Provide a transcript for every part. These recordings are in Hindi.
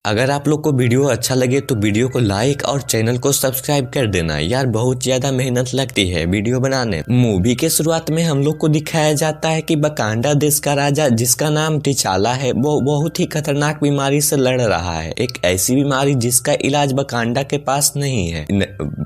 अगर आप लोग को वीडियो अच्छा लगे तो वीडियो को लाइक और चैनल को सब्सक्राइब कर देना यार, बहुत ज्यादा मेहनत लगती है वीडियो बनाने। मूवी के शुरुआत में हम लोग को दिखाया जाता है कि वकांडा देश का राजा जिसका नाम टिचाला है वो बहुत ही खतरनाक बीमारी से लड़ रहा है, एक ऐसी बीमारी जिसका इलाज वकांडा के पास नहीं है।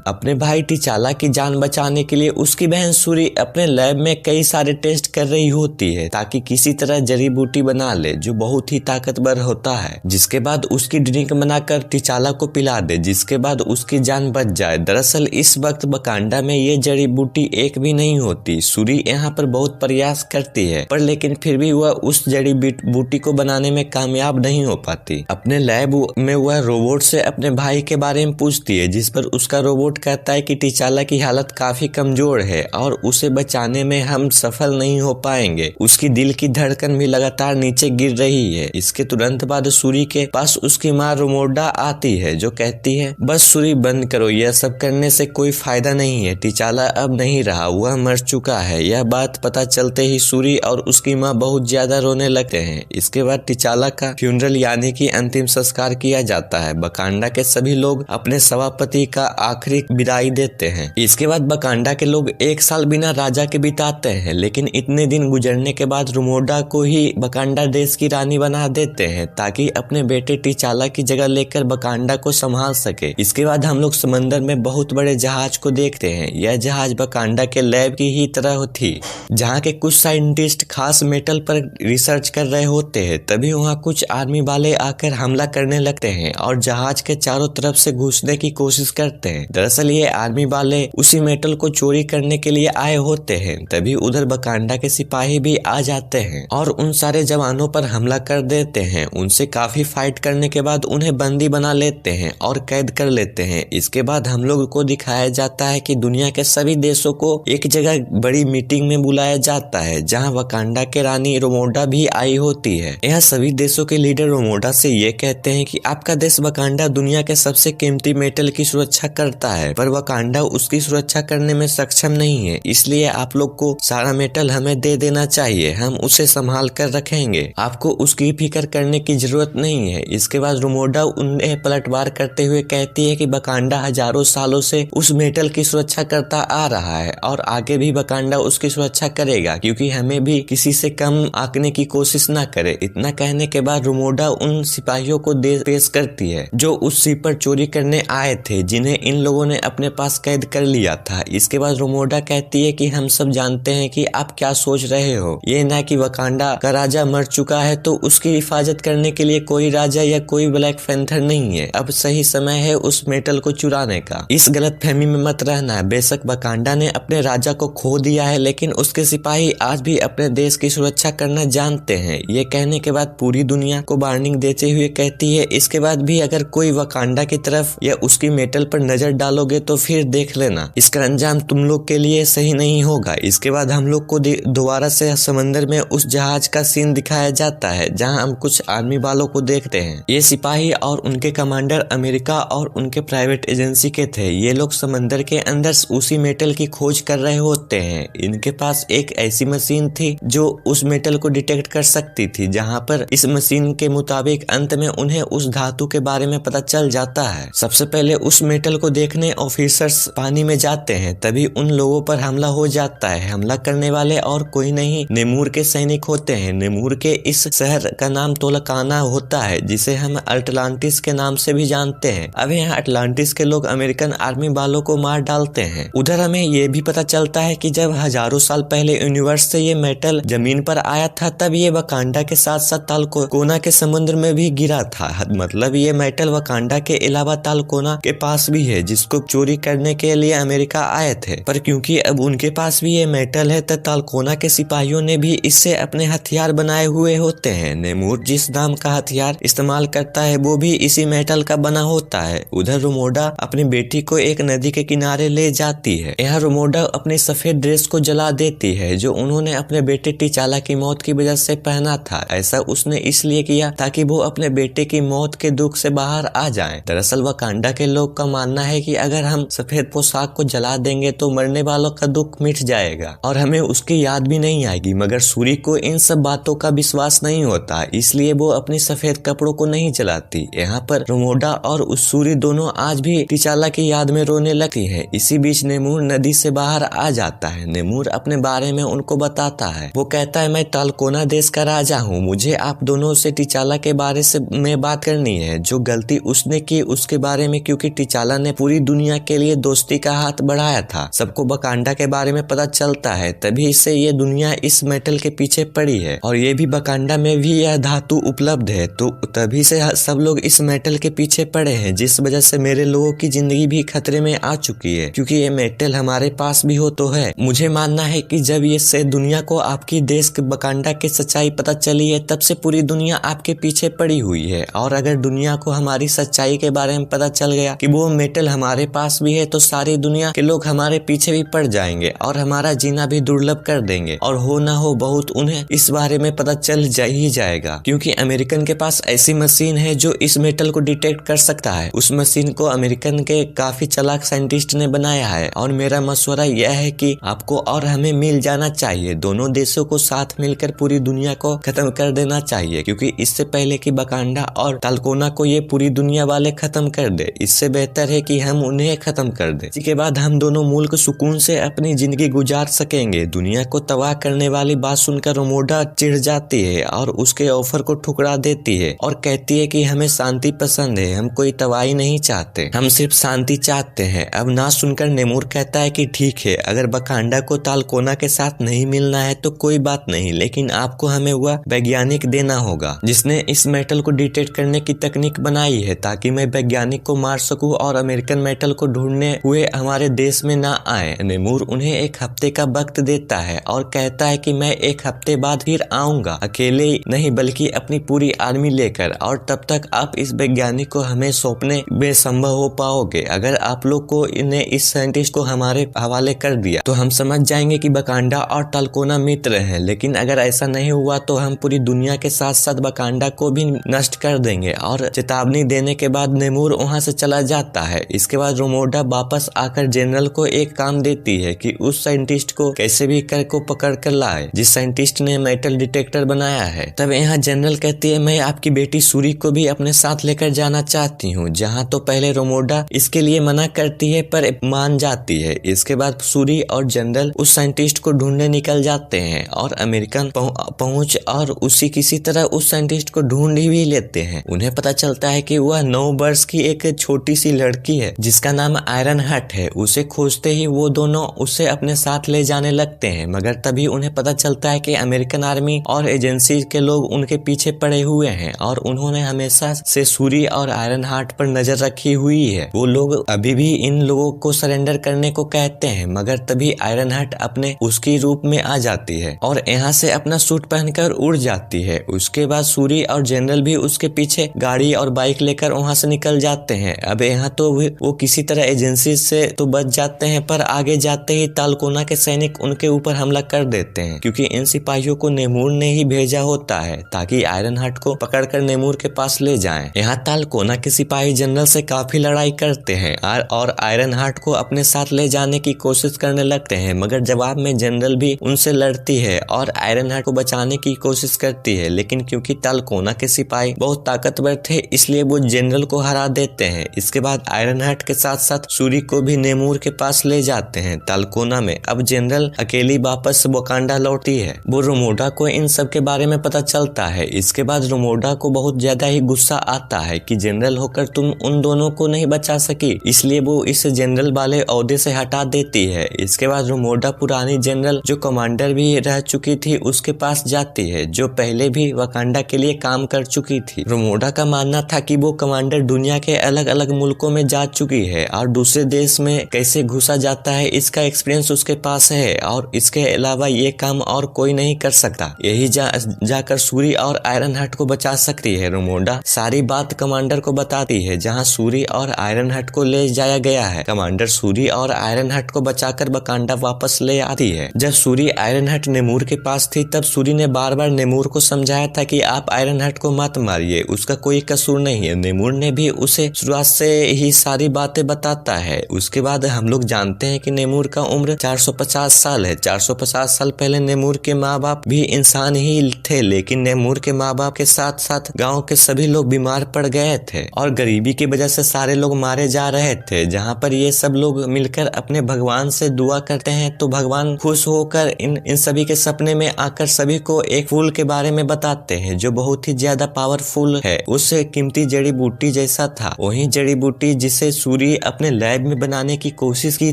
अपने भाई टिचाला की जान बचाने के लिए उसकी बहन सूरी अपने लैब में कई सारे टेस्ट कर रही होती है ताकि किसी तरह जड़ी बूटी बना ले जो बहुत ही ताकतवर होता है, जिसके बाद उसकी ड्रिंक बनाकर टिचाला को पिला दे, जिसके बाद उसकी जान बच जाए। दरअसल इस वक्त वकांडा में ये जड़ी बूटी एक भी नहीं होती। सूरी यहाँ पर बहुत प्रयास करती है पर लेकिन फिर भी वह उस जड़ी बूटी को बनाने में कामयाब नहीं हो पाती। अपने लैब में वह रोबोट से अपने भाई के बारे में पूछती है, जिस पर उसका रोबोट कहता है कि टिचाला की हालत काफी कमजोर है और उसे बचाने में हम सफल नहीं हो पाएंगे। उसकी दिल की धड़कन भी लगातार नीचे गिर रही है। इसके तुरंत बाद सूरी के पास उसकी माँ रोमोडा आती है जो कहती है, बस सूरी बंद करो, यह सब करने से कोई फायदा नहीं है, टिचाला अब नहीं रहा, वह मर चुका है। यह बात पता चलते ही सूरी और उसकी माँ बहुत ज्यादा रोने लगते हैं। इसके बाद टिचाला का फ्यूनरल यानी कि अंतिम संस्कार किया जाता है। वकांडा के सभी लोग अपने सभापति का आखिरी विदाई देते हैं। इसके बाद वकांडा के लोग एक साल बिना राजा के बिताते हैं, लेकिन इतने दिन गुजरने के बाद रोमोडा को ही वकांडा देश की रानी बना देते हैं ताकि अपने बेटे टिचाला की जगह लेकर वकांडा को संभाल सके। इसके बाद हम लोग समंदर में बहुत बड़े जहाज को देखते हैं। यह जहाज वकांडा के लैब की ही तरह थी, जहाँ के कुछ साइंटिस्ट खास मेटल पर रिसर्च कर रहे होते हैं। तभी वहाँ कुछ आर्मी वाले आकर हमला करने लगते हैं और जहाज के चारों तरफ से घुसने की कोशिश करते हैं। दरअसल ये आर्मी वाले उसी मेटल को चोरी करने के लिए आए होते हैं। तभी उधर वकांडा के सिपाही भी आ जाते हैं और उन सारे जवानों पर हमला कर देते हैं। उनसे काफी फाइट करने के बाद उन्हें बंदी बना लेते हैं और कैद कर लेते हैं। इसके बाद हम लोग को दिखाया जाता है कि दुनिया के सभी देशों को एक जगह बड़ी मीटिंग में बुलाया जाता है, जहां वकांडा के रानी रोमोडा भी आई होती है। यह सभी देशों के लीडर रोमोडा से ये कहते हैं कि आपका देश वकांडा दुनिया के सबसे कीमती मेटल की सुरक्षा करता है, पर वकांडा उसकी सुरक्षा करने में सक्षम नहीं है, इसलिए आप लोग को सारा मेटल हमें दे देना चाहिए, हम उसे संभाल कर रखेंगे, आपको उसकी फिक्र करने की जरूरत नहीं है। इसके बाद रोमोडा उन्हें पलटवार करते हुए कहती है कि वकांडा हजारों सालों से उस मेटल की सुरक्षा करता आ रहा है और आगे भी वकांडा उसकी सुरक्षा करेगा, क्योंकि हमें भी किसी से कम आंकने की कोशिश न करे। इतना कहने के बाद रोमोडा उन सिपाहियों को पेश करती है जो उस शिप पर चोरी करने आए थे, जिन्हें इन लोगों ने अपने पास कैद कर लिया था। इसके बाद रोमोडा कहती है कि हम सब जानते हैं कि आप क्या सोच रहे हो, ये ना कि वकांडा का राजा मर चुका है तो उसकी हिफाजत करने के लिए कोई राजा या कोई ब्लैक पैंथर नहीं है, अब सही समय है उस मेटल को चुराने का। इस गलतफहमी में मत रहना है, बेशक वकांडा ने अपने राजा को खो दिया है लेकिन उसके सिपाही आज भी अपने देश की सुरक्षा करना जानते हैं। ये कहने के बाद पूरी दुनिया को वार्निंग देते हुए कहती है, इसके बाद भी अगर कोई वकांडा की तरफ या उसकी मेटल पर नजर डालोगे तो फिर देख लेना, इसका अंजाम तुम लोग के लिए सही नहीं होगा। इसके बाद हम लोग को दोबारा से समंदर में उस जहाज का सीन दिखाया जाता है, जहाँ हम कुछ आर्मी वालों को देखते हैं। ये सिपाही और उनके कमांडर अमेरिका और उनके प्राइवेट एजेंसी के थे। ये लोग समंदर के अंदर उसी मेटल की खोज कर रहे होते हैं। इनके पास एक ऐसी मशीन थी जो उस मेटल को डिटेक्ट कर सकती थी, जहां पर इस मशीन के मुताबिक अंत में उन्हें उस धातु के बारे में पता चल जाता है। सबसे पहले उस मेटल को देखने ऑफिसर्स पानी में जाते हैं, तभी उन लोगों पर हमला हो जाता है। हमला करने वाले और कोई नहीं नेमूर के सैनिक होते हैं। नेमूर के इस शहर का नाम तोलकाना होता है, जिसे हम अटलांटिस के नाम से भी जानते हैं। अब यहाँ अटलांटिस के लोग अमेरिकन आर्मी वालों को मार डालते हैं। उधर हमें ये भी पता चलता है कि जब हजारों साल पहले यूनिवर्स से ये मेटल जमीन पर आया था, तब ये वकांडा के साथ साथ तालकोना के समुद्र में भी गिरा था। मतलब ये मेटल वकांडा के अलावा तालकोना के पास भी है, जिसको चोरी करने के लिए अमेरिका आए थे। पर क्योंकि अब उनके पास भी ये मेटल है, तो तालकोना के सिपाहियों ने भी इससे अपने हथियार बनाए हुए होते हैं। नेमूर जिस नाम का हथियार इस्तेमाल करता है वो भी इसी मेटल का बना होता है। उधर रोमोडा अपनी बेटी को एक नदी के किनारे ले जाती है। यहाँ रोमोडा अपनी सफेद ड्रेस को जला देती है जो उन्होंने अपने बेटे टिचाला की मौत की वजह से पहना था। ऐसा उसने इसलिए किया ताकि वो अपने बेटे की मौत के दुख से बाहर आ जाएं। दरअसल वकांडा के लोग का मानना है कि अगर हम सफेद पोशाक को जला देंगे तो मरने वालों का दुख मिट जाएगा और हमें उसकी याद भी नहीं आएगी। मगर सूरी को इन सब बातों का विश्वास नहीं होता, इसलिए वो अपनी सफेद कपड़ों को नहीं नहीं चलाती। यहाँ पर रोमोडा और उसूरी दोनों आज भी टिचाला की याद में रोने लगती है। इसी बीच नेमूर नदी से बाहर आ जाता है। नेमूर अपने बारे में उनको बताता है। वो कहता है, मैं तालकोना देश का राजा हूँ, मुझे आप दोनों से टिचाला के बारे में बात करनी है, जो गलती उसने की उसके बारे में, क्योंकि टिचाला ने पूरी दुनिया के लिए दोस्ती का हाथ बढ़ाया था। सबको बकांडा के बारे में पता चलता है, तभी से ये दुनिया इस मेटल के पीछे पड़ी है और ये भी बकांडा में भी यह धातु उपलब्ध है, तो तभी से सब लोग इस मेटल के पीछे पड़े हैं, जिस वजह से मेरे लोगों की जिंदगी भी खतरे में आ चुकी है, क्योंकि ये मेटल हमारे पास भी हो तो है। मुझे मानना है कि जब ये से दुनिया को आपकी देश के बकांडा की सच्चाई पता चली है, तब से पूरी दुनिया आपके पीछे पड़ी हुई है, और अगर दुनिया को हमारी सच्चाई के बारे में पता चल गया कि वो मेटल हमारे पास भी है, तो सारी दुनिया के लोग हमारे पीछे भी पड़ जाएंगे और हमारा जीना भी दुर्लभ कर देंगे, और हो ना हो बहुत उन्हें इस बारे में पता चल ही जाएगा, क्योंकि अमेरिकन के पास ऐसी मशीन है जो इस मेटल को डिटेक्ट कर सकता है। उस मशीन को अमेरिकन के काफी चालाक साइंटिस्ट ने बनाया है, और मेरा मशवरा यह है कि आपको और हमें मिल जाना चाहिए। दोनों देशों को साथ मिलकर पूरी दुनिया को खत्म कर देना चाहिए, क्योंकि इससे पहले कि बकांडा और तालकोना को ये पूरी दुनिया वाले खत्म कर दे, इससे बेहतर है कि हम उन्हें खत्म कर दें। इसके बाद हम दोनों मुल्क सुकून से अपनी जिंदगी गुजार सकेंगे। दुनिया को तबाह करने वाली बात सुनकर रोमोडा चिढ़ जाती है और उसके ऑफर को ठुकरा देती है और कहती है कि हमें शांति पसंद है, हम कोई तबाही नहीं चाहते, हम सिर्फ शांति चाहते हैं। अब ना सुनकर नेमूर कहता है कि ठीक है, अगर बकांडा को तालकोना के साथ नहीं मिलना है तो कोई बात नहीं, लेकिन आपको हमें वह वैज्ञानिक देना होगा जिसने इस मेटल को डिटेक्ट करने की तकनीक बनाई है, ताकि मैं वैज्ञानिक को मार सकूं और अमेरिकन मेटल को ढूंढने हुए हमारे देश में ना आए। नेमूर उन्हें एक हफ्ते का वक्त देता है और कहता है कि मैं एक हफ्ते बाद फिर आऊंगा, अकेले नहीं बल्कि अपनी पूरी आर्मी लेकर, और तब तक आप इस वैज्ञानिक को हमें सौंपने में संभव हो पाओगे। अगर आप लोग को इन्हें इस साइंटिस्ट को हमारे हवाले कर दिया तो हम समझ जाएंगे कि बकांडा और तालकोना मित्र हैं, लेकिन अगर ऐसा नहीं हुआ तो हम पूरी दुनिया के साथ साथ बकांडा को भी नष्ट कर देंगे। और चेतावनी देने के बाद नेमूर वहां से चला जाता है। इसके बाद रोमोडा वापस आकर जनरल को एक काम देती है कि उस साइंटिस्ट को कैसे भी कर को पकड़ कर लाए जिस साइंटिस्ट ने मेटल डिटेक्टर बनाया है। तब यहाँ जनरल कहती है, मैं आपकी बेटी सूरी को भी अपने साथ लेकर जाना चाहती हूँ। जहाँ तो पहले रोमोडा इसके लिए मना करती है पर मान जाती है। इसके बाद सूरी और जनरल उस साइंटिस्ट को ढूंढने निकल जाते हैं और अमेरिकन पहुंच और उसी किसी तरह उस साइंटिस्ट को ढूंढ भी लेते हैं। उन्हें पता चलता है कि वह 9 वर्ष की एक छोटी सी लड़की है जिसका नाम आयरन हार्ट है। उसे खोजते ही वो दोनों उसे अपने साथ ले जाने लगते हैं, मगर तभी उन्हें पता चलता है कि अमेरिकन आर्मी और एजेंसी के लोग उनके पीछे पड़े हुए हैं और उन्होंने हमेशा से सूरी और आयरन हार्ट पर नजर रखी हुई है। वो लोग अभी भी इन लोगों को सरेंडर करने को कहते हैं, मगर तभी आयरन हार्ट अपने उसकी रूप में आ जाती है और यहाँ से अपना सूट पहनकर उड़ जाती है। उसके बाद सूरी और जनरल भी उसके पीछे गाड़ी और बाइक लेकर वहाँ से निकल जाते हैं। अब यहाँ तो वो किसी तरह एजेंसी से तो बच जाते हैं, पर आगे जाते ही तालकोना के सैनिक उनके ऊपर हमला कर देते हैं, क्योंकि इन सिपाहियों को नेमूर ने ही भेजा होता है ताकि आयरन हार्ट को पकड़कर नेमूर के पास ले जाएं। यहाँ तालकोना के सिपाही जनरल से काफी लड़ाई करते हैं और आयरन हार्ट को अपने साथ ले जाने की कोशिश करने लगते हैं, मगर जवाब में जनरल भी उनसे लड़ती है और आयरन हार्ट को बचाने की कोशिश करती है, लेकिन क्योंकि तालकोना के सिपाही बहुत ताकतवर थे इसलिए वो जनरल को हरा देते हैं। इसके बाद आयरन हार्ट के साथ साथ सूरी को भी नेमूर के पास ले जाते हैं तालकोना में। अब जनरल अकेली वापस वकांडा लौटी है। वो रोमोडा को इन सब के बारे में पता चलता है। इसके बाद रोमोडा को बहुत ज्यादा ही गुस्सा आता है कि जनरल होकर तुम उन दोनों को नहीं बचा सकी, इसलिए वो इस जनरल वाले ओहदे से हटा देती है। इसके बाद रोमोडा पुरानी जनरल जो कमांडर भी रह चुकी थी उसके पास जाती है, जो पहले भी वकांडा के लिए काम कर चुकी थी। रोमोडा का मानना था कि वो कमांडर दुनिया के अलग अलग मुल्कों में जा चुकी है और दूसरे देश में कैसे घुसा जाता है इसका एक्सपीरियंस उसके पास है, और इसके अलावा ये काम और कोई नहीं कर सकता। यही जाकर सूरी और आयरन हार्ट को बचा सकती है। रोमोडा सारी बात कमांडर को बताती है जहाँ सूरी और आयरन हार्ट को ले जाया गया है। कमांडर सूरी और आयरन हार्ट को बचाकर वकांडा वापस ले आती है। जब सूरी आयरन हार्ट नेमूर के पास थी तब सूरी ने बार बार नेमूर को समझाया था कि आप आयरन हार्ट को मत मारिए, उसका कोई कसूर नहीं है। नेमूर ने भी उसे शुरुआत से ही सारी बातें बताता है। उसके बाद हम लोग जानते हैं कि नेमूर का उम्र 450 साल है। 450 साल पहले नेमूर के माँ बाप भी इंसान ही थे, लेकिन नेमूर के माँ बाप के साथ साथ गांव के सभी लोग बीमार पड़ गए थे और गरीबी की वजह से सारे लोग मारे जा रहे थे। जहाँ पर ये सब लोग मिलकर अपने भगवान से दुआ करते हैं तो भगवान खुश होकर इन सभी के सपने में आकर सभी को एक फूल के बारे में बताते हैं जो बहुत ही ज्यादा पावरफुल है। उस कीमती जड़ी बूटी जैसा था, वही जड़ी बूटी जिसे सूर्य अपने लैब में बनाने की कोशिश की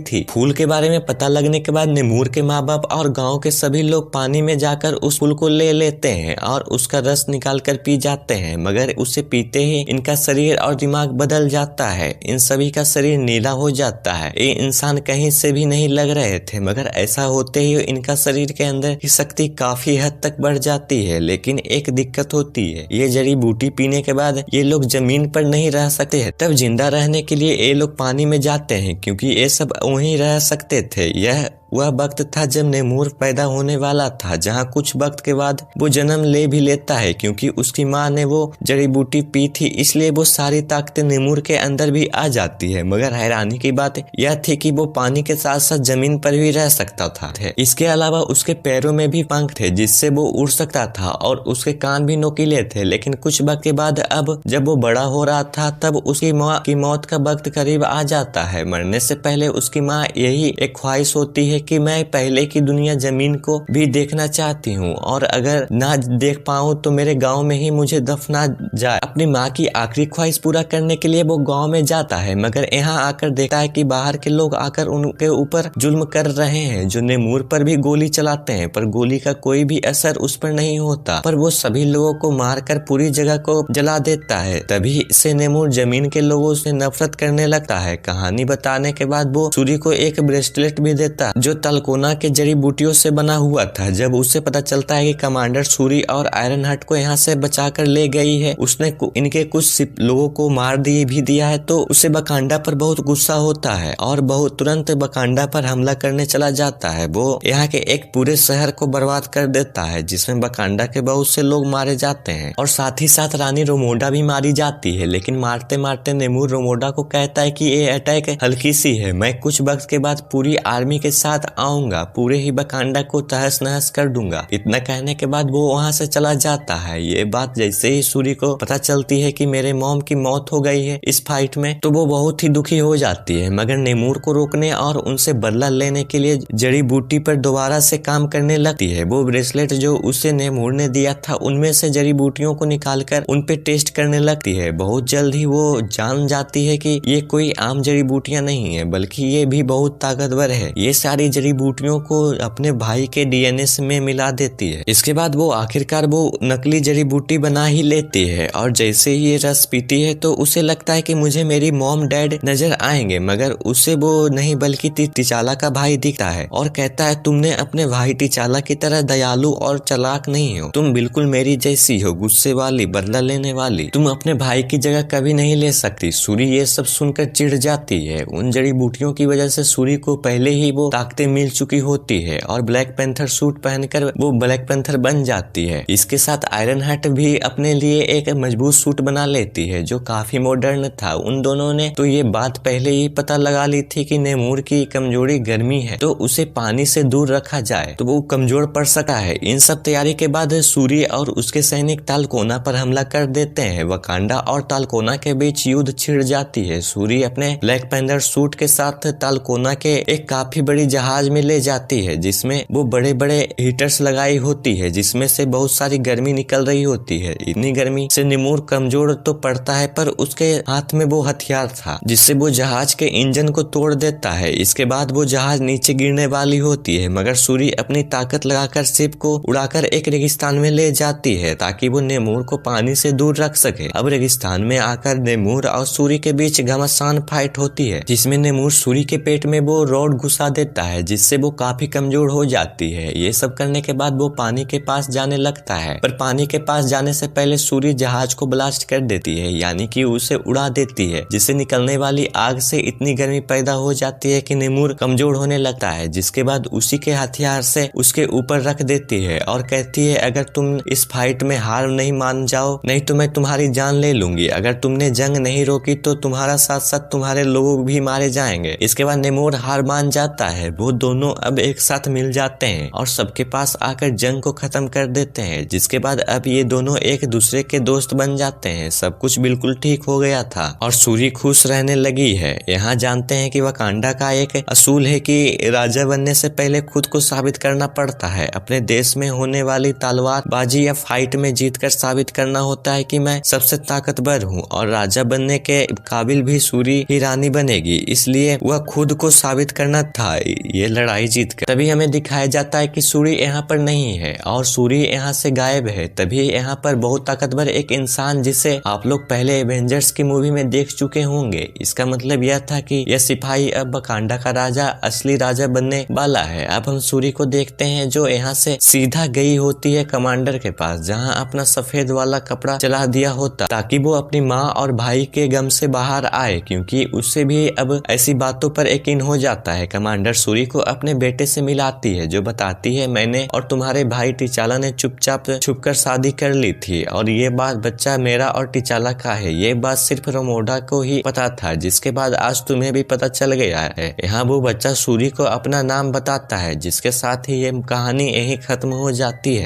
थी। फूल के बारे में पता लगने के बाद निमूर के माँ बाप और गाँव के सभी लोग पानी में जाकर उस फूल को ले लेते हैं और उसका रस निकाल कर पी जाते हैं, मगर उसे पीते ही इनका शरीर और दिमाग बदल जाता है। इन सभी का शरीर नीला हो जाता है। ये इंसान कहीं से भी नहीं लग रहे थे, मगर ऐसा होते ही इनका शरीर के अंदर की शक्ति काफी हद तक बढ़ जाती है। लेकिन एक दिक्कत होती है, ये जड़ी बूटी पीने के बाद ये लोग जमीन पर नहीं रह सकते हैं। तब जिंदा रहने के लिए ये लोग पानी में जाते हैं क्योंकि ये सब वहीं रह सकते थे। यह वह वक्त था जब निमूर पैदा होने वाला था, जहाँ कुछ वक्त के बाद वो जन्म ले भी लेता है। क्योंकि उसकी माँ ने वो जड़ी बूटी पी थी इसलिए वो सारी ताकतें निमूर के अंदर भी आ जाती है। मगर हैरानी की बात यह थी कि वो पानी के साथ साथ जमीन पर भी रह सकता था। इसके अलावा उसके पैरों में भी पंख थे जिससे वो उड़ सकता था और उसके कान भी नोकीले थे। लेकिन कुछ वक्त के बाद अब जब वो बड़ा हो रहा था तब उसकी माँ की मौत का वक्त करीब आ जाता है। मरने से पहले उसकी माँ यही एक ख्वाहिश होती है कि मैं पहले की दुनिया जमीन को भी देखना चाहती हूँ और अगर ना देख पाऊँ तो मेरे गांव में ही मुझे दफना जाए। अपनी माँ की आखिरी ख्वाहिश पूरा करने के लिए वो गांव में जाता है, मगर यहाँ आकर देखता है कि बाहर के लोग आकर उनके ऊपर जुल्म कर रहे हैं, जो निमूर पर भी गोली चलाते हैं, पर गोली का कोई भी असर उस पर नहीं होता। पर वो सभी लोगों को मारकर पूरी जगह को जला देता है। तभी से निमूर जमीन के लोगों से नफरत करने लगता है। कहानी बताने के बाद वो सूर्य को एक ब्रेसलेट भी देता जो तालकोना के जड़ी बूटियों से बना हुआ था। जब उसे पता चलता है कि कमांडर सूरी और आयरन हट को यहाँ से बचाकर ले गई है, उसने इनके कुछ लोगों को मार दिया है, तो उसे बकांडा पर बहुत गुस्सा होता है और बहुत तुरंत बकांडा पर हमला करने चला जाता है। वो यहाँ के एक पूरे शहर को बर्बाद कर देता है जिसमें बकांडा के बहुत से लोग मारे जाते हैं और साथ ही साथ रानी रोमोडा भी मारी जाती है। लेकिन मारते मारते निमूर रोमोडा को कहता है कि ये अटैक हल्की सी है, मैं कुछ वक्त के बाद पूरी आर्मी के साथ आऊंगा, पूरे ही बकांडा को तहस नहस कर दूंगा। इतना कहने के बाद वो वहाँ से चला जाता है। ये बात जैसे ही सूरी को पता चलती है कि मेरे मॉम की मौत हो गई है इस फाइट में, तो वो बहुत ही दुखी हो जाती है। मगर निमूर को रोकने और उनसे बदला लेने के लिए जड़ी बूटी पर दोबारा से काम करने लगती है। वो ब्रेसलेट जो उसे निमूर ने दिया था उनमें से जड़ी बूटियों को निकालकर उन पे टेस्ट करने लगती है। बहुत जल्द ही वो जान जाती है कि ये कोई आम जड़ी बूटियां नहीं है, बल्कि ये भी बहुत ताकतवर है। ये सारी जड़ी बूटियों को अपने भाई के डीएनए में मिला देती है। इसके बाद वो आखिरकार वो नकली जड़ी बूटी बना ही लेती है और जैसे ही ये रस पीती है तो उसे लगता है कि मुझे मेरी मॉम डैड नजर आएंगे, मगर उसे वो नहीं बल्कि टिचाला का भाई दिखता है और कहता है तुमने अपने भाई टिचाला की तरह दयालु और चालाक नहीं हो, तुम बिल्कुल मेरी जैसी हो, गुस्से वाली, बदला लेने वाली, तुम अपने भाई की जगह कभी नहीं ले सकती। सूरी ये सब सुनकर चिढ़ जाती है। उन जड़ी बूटियों की वजह से सूरी को पहले ही वो ताकतें मिल चुकी होती है और ब्लैक पैंथर सूट पहनकर वो ब्लैक पैंथर बन जाती है। इसके साथ आयरन हट भी अपने लिए एक मजबूत सूट बना लेती है जो काफी मॉडर्न था। उन दोनों ने तो ये बात पहले ही पता लगा ली थी कि निमूर की कमजोरी गर्मी है, तो उसे पानी से दूर रखा जाए तो वो कमजोर पड़ सकता है। इन सब तैयारी के बाद सूर्य और उसके सैनिक तालकोना पर हमला कर देते हैं। वकांडा और तालकोना के बीच युद्ध छिड़ जाती है। सूर्य अपने ब्लैक पैंथर सूट के साथ तालकोना के एक काफी बड़ी जहाज में ले जाती है जिसमें वो बड़े बड़े हीटर्स लगाई होती है जिसमें से बहुत सारी गर्मी निकल रही होती है। इतनी गर्मी से निमूर कमजोर तो पड़ता है, पर उसके हाथ में वो हथियार था जिससे वो जहाज के इंजन को तोड़ देता है। इसके बाद वो जहाज नीचे गिरने वाली होती है, मगर सूर्य अपनी ताकत लगाकर शिप को उड़ाकर एक रेगिस्तान में ले जाती है ताकि वो निमूर को पानी से दूर रख सके। अब रेगिस्तान में आकर निमूर और सूर्य के बीच घमासान फाइट होती है जिसमें निमूर सूर्य के पेट में वो रॉड घुसा देता है जिससे वो काफी कमजोर हो जाती है। ये सब करने के बाद वो पानी के पास जाने लगता है, पर पानी के पास जाने से पहले सूर्य जहाज को ब्लास्ट कर देती है, यानी कि उसे उड़ा देती है, जिससे निकलने वाली आग से इतनी गर्मी पैदा हो जाती है कि निमूर कमजोर होने लगता है। जिसके बाद उसी के हथियार से उसके ऊपर रख देती है और कहती है अगर तुम इस फाइट में हार नहीं मान जाओ नहीं तो मैं तुम्हारी जान ले लूंगी, अगर तुमने जंग नहीं रोकी तो तुम्हारा साथ साथ तुम्हारे लोग भी मारे जाएंगे। इसके बाद निमूर हार मान जाता है। वो दोनों अब एक साथ मिल जाते हैं और सबके पास आकर जंग को खत्म कर देते हैं, जिसके बाद अब ये दोनों एक दूसरे के दोस्त बन जाते हैं। सब कुछ बिल्कुल ठीक हो गया था और सूरी खुश रहने लगी है। यहाँ जानते हैं कि वकांडा का एक असूल है कि राजा बनने से पहले खुद को साबित करना पड़ता है। अपने देश में होने वाली तलवारबाजी या फाइट में जीतकर साबित करना होता है कि मैं सबसे ताकतवर हूँ और राजा बनने के काबिल भी सूरी ही रानी बनेगी। इसलिए वह खुद को साबित करना था ये लड़ाई जीतकर। तभी हमें दिखाया जाता है कि सूरी यहाँ पर नहीं है और सूरी यहाँ से गायब है। तभी यहाँ पर बहुत ताकतवर एक इंसान, जिसे आप लोग पहले एवेंजर्स की मूवी में देख चुके होंगे। इसका मतलब यह था कि यह सिपाही अब वकांडा का राजा, असली राजा बनने वाला है। अब हम सूरी को देखते हैं जो यहाँ से सीधा गई होती है कमांडर के पास, जहाँ अपना सफेद वाला कपड़ा चला दिया होता ताकि वो अपनी माँ और भाई के गम से बाहर आए, क्योंकि उससे भी अब ऐसी बातों पर यकीन हो जाता है। कमांडर सूरी को अपने बेटे से मिलाती है, जो बताती है मैंने और तुम्हारे भाई टिचाला ने चुपचाप छुपकर शादी कर ली थी और ये बात बच्चा मेरा और टिचाला का है। ये बात सिर्फ रोमोडा को ही पता था, जिसके बाद आज तुम्हें भी पता चल गया है। यहाँ वो बच्चा सूरी को अपना नाम बताता है, जिसके साथ ही ये कहानी यहीं खत्म हो जाती है।